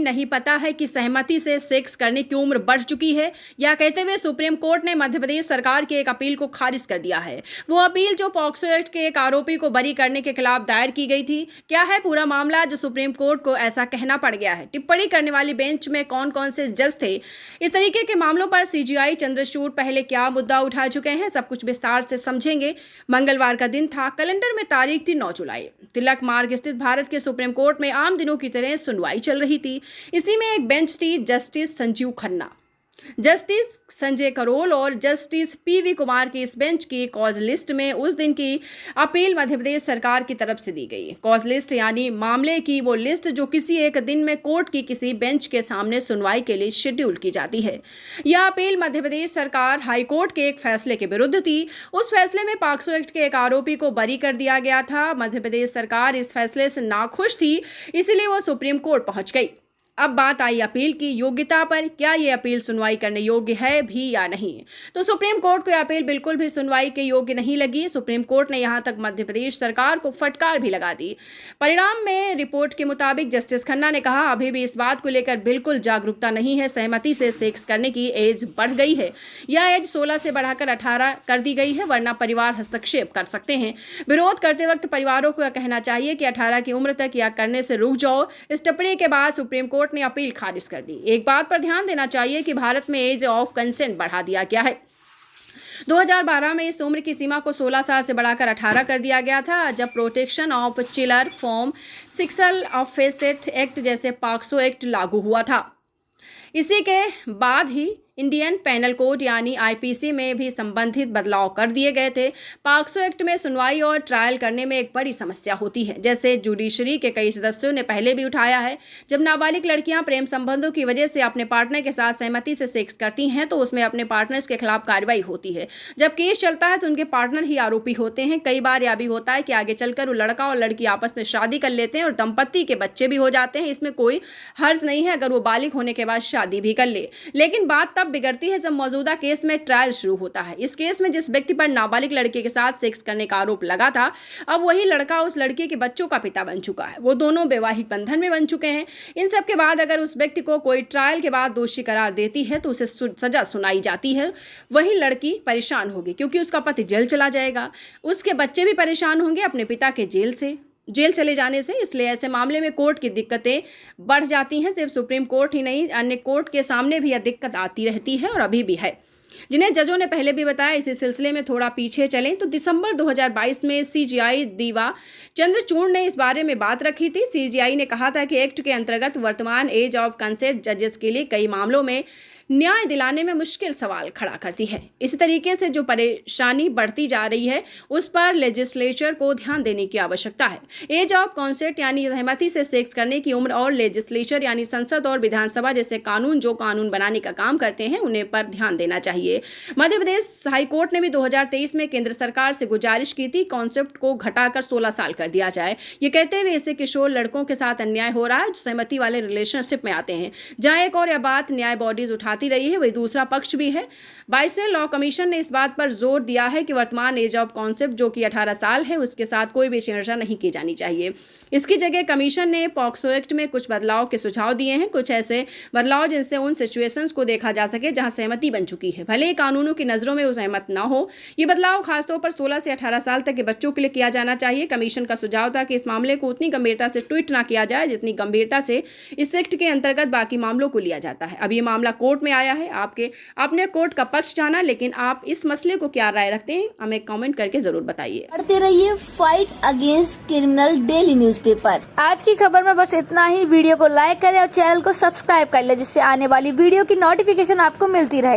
नहीं पता है कि सहमति से सेक्स करने की उम्र बढ़ चुकी है। यह कहते हुए सुप्रीम कोर्ट ने मध्य प्रदेश सरकार की एक अपील को खारिज कर दिया है। वो अपील जो पॉक्सो एक्ट के एक आरोपी को बरी करने के खिलाफ दायर की गई थी। क्या है पूरा मामला जो सुप्रीम कोर्ट को ऐसा कहना पड़ गया है? टिप्पणी करने वाली बेंच में कौन कौन से जज थे? इस तरीके के मामलों पर सीजीआई चंद्रचूड़ पहले क्या मुद्दा उठा चुके हैं, सब कुछ विस्तार से समझेंगे। मंगलवार का दिन था, कैलेंडर में तारीख थी 9 जुलाई। तिलक मार्ग स्थित भारत के सुप्रीम कोर्ट में आम दिनों की तरह सुनवाई चल रही थी। इसी में एक बेंच थी, जस्टिस संजीव खन्ना, जस्टिस संजय करोल और जस्टिस पीवी कुमार की इस बेंच की कॉज लिस्ट में उस दिन की अपील मध्य प्रदेश सरकार की तरफ से दी गई। कॉज लिस्ट यानी मामले की वो लिस्ट जो किसी एक दिन में कोर्ट की किसी बेंच के सामने सुनवाई के लिए शेड्यूल की जाती है। यह अपील मध्य प्रदेश सरकार हाईकोर्ट के एक फैसले के विरुद्ध थी। उस फैसले में पॉक्सो एक्ट के एक आरोपी को बरी कर दिया गया था। मध्य प्रदेश सरकार इस फैसले से नाखुश थी, इसलिए वो सुप्रीम कोर्ट पहुंच गई। अब बात आई अपील की योग्यता पर। क्या ये अपील सुनवाई करने योग्य है भी या नहीं? तो सुप्रीम कोर्ट को यह अपील बिल्कुल भी सुनवाई के योग्य नहीं लगी। सुप्रीम कोर्ट ने यहां तक मध्य प्रदेश सरकार को फटकार भी लगा दी। परिणाम में रिपोर्ट के मुताबिक जस्टिस खन्ना ने कहा, अभी भी इस बात को लेकर बिल्कुल जागरूकता नहीं है। सहमति से सेक्स करने की एज बढ़ गई है। यह एज 16 से बढ़ाकर 18 कर दी गई है, वरना परिवार हस्तक्षेप कर सकते हैं। विरोध करते वक्त परिवारों को यह कहना चाहिए कि 18 की उम्र तक यह करने से रुक जाओ। इस टिप्पणी के बाद सुप्रीम कोर्ट ने अपील खारिज कर दी। एक बात पर ध्यान देना चाहिए कि भारत में एज ऑफ कंसेंट बढ़ा दिया गया है। 2012 में इस उम्र की सीमा को 16 साल से बढ़ाकर 18 कर दिया गया था, जब protection of children from sexual offences act जैसे पॉक्सो एक्ट लागू हुआ था। इसी के बाद ही इंडियन पेनल कोड यानी आईपीसी में भी संबंधित बदलाव कर दिए गए थे। पॉक्सो एक्ट में सुनवाई और ट्रायल करने में एक बड़ी समस्या होती है, जैसे जुडिशरी के कई सदस्यों ने पहले भी उठाया है। जब नाबालिग लड़कियां प्रेम संबंधों की वजह से अपने पार्टनर के साथ सहमति से सेक्स करती हैं तो उसमें अपने पार्टनर्स के खिलाफ कार्रवाई होती है। जब केस चलता है तो उनके पार्टनर ही आरोपी होते हैं। कई बार यह भी होता है कि आगे चलकर वो लड़का और लड़की आपस में शादी कर लेते हैं और दंपत्ति के बच्चे भी हो जाते हैं। इसमें कोई हर्ज नहीं है अगर वो बालिग होने के बाद शादी भी कर ले। लेकिन बात तब बिगड़ती है जब मौजूदा केस में ट्रायल शुरू होता है। इस केस में जिस व्यक्ति पर नाबालिग लड़के के साथ सेक्स करने का आरोप लगा था, अब वही लड़का उस लड़के के बच्चों का पिता बन चुका है। वो दोनों वैवाहिक बंधन में बन चुके हैं। इन सब के बाद अगर उस व्यक्ति को कोई ट्रायल के बाद दोषी करार देती है तो उसे सजा सुनाई जाती है। वही लड़की परेशान होगी क्योंकि उसका पति जेल चला जाएगा। उसके बच्चे भी परेशान होंगे अपने पिता के जेल चले जाने से। इसलिए ऐसे मामले में कोर्ट की दिक्कतें बढ़ जाती हैं। सिर्फ सुप्रीम कोर्ट ही नहीं, अन्य कोर्ट के सामने भी यह दिक्कत आती रहती है और अभी भी है, जिन्हें जजों ने पहले भी बताया। इसी सिलसिले में थोड़ा पीछे चलें तो दिसंबर 2022 में सीजीआई दीवा चंद्रचूड़ ने इस बारे में बात रखी थी। सीजीआई ने कहा था कि एक्ट के अंतर्गत वर्तमान एज ऑफ कंसेंट जजेस के लिए कई मामलों में न्याय दिलाने में मुश्किल सवाल खड़ा करती है। इसी तरीके से जो परेशानी बढ़ती जा रही है उस पर लेजिस्लेचर को ध्यान देने की आवश्यकता है। एज ऑफ कंसेंट यानी सहमति से सेक्स करने की उम्र और लेजिस्लेचर यानी संसद और विधानसभा जैसे जो कानून बनाने का काम करते हैं उन्हें पर ध्यान देना चाहिए। मध्य प्रदेश हाईकोर्ट ने भी 2023 में केंद्र सरकार से गुजारिश की थी कॉन्सेप्ट को घटाकर 16 साल कर दिया जाए। ये कहते हुए इससे किशोर लड़कों के साथ अन्याय हो रहा है जो सहमति वाले रिलेशनशिप में आते हैं। जहां एक और यह बात न्याय बॉडीज उठाती रही है, वही दूसरा पक्ष भी है। 22वें लॉ कमीशन ने इस बात पर जोर दिया है कि वर्तमान एज ऑफ कॉन्सेप्ट जो कि 18 साल है उसके साथ कोई भी छेड़छाड़ नहीं की जानी चाहिए। इसकी जगह कमीशन ने पॉक्सो एक्ट में कुछ बदलाव के सुझाव दिए हैं, कुछ ऐसे बदलाव जिनसे उन सिचुएशंस को देखा जा सके जहां सहमति बन चुकी है, भले ही कानूनों की नजरों में वो सहमत न हो। ये बदलाव खासतौर पर 16 से 18 साल तक के बच्चों के लिए किया जाना चाहिए। कमीशन का सुझाव था कि इस मामले को उतनी गंभीरता से ट्रीट ना किया जाए जितनी गंभीरता से इस एक्ट के अंतर्गत बाकी मामलों को लिया जाता है। अब ये मामला कोर्ट में आया है, आपने कोर्ट का पक्ष जाना, लेकिन आप इस मसले को क्या राय रखते हैं हमें कमेंट करके जरूर बताइए। पढ़ते रहिए fight against criminal daily newspaper. आज की खबर में बस इतना ही। वीडियो को लाइक करें और चैनल को सब्सक्राइब कर लें जिससे आने वाली वीडियो की नोटिफिकेशन आपको मिलती रहे।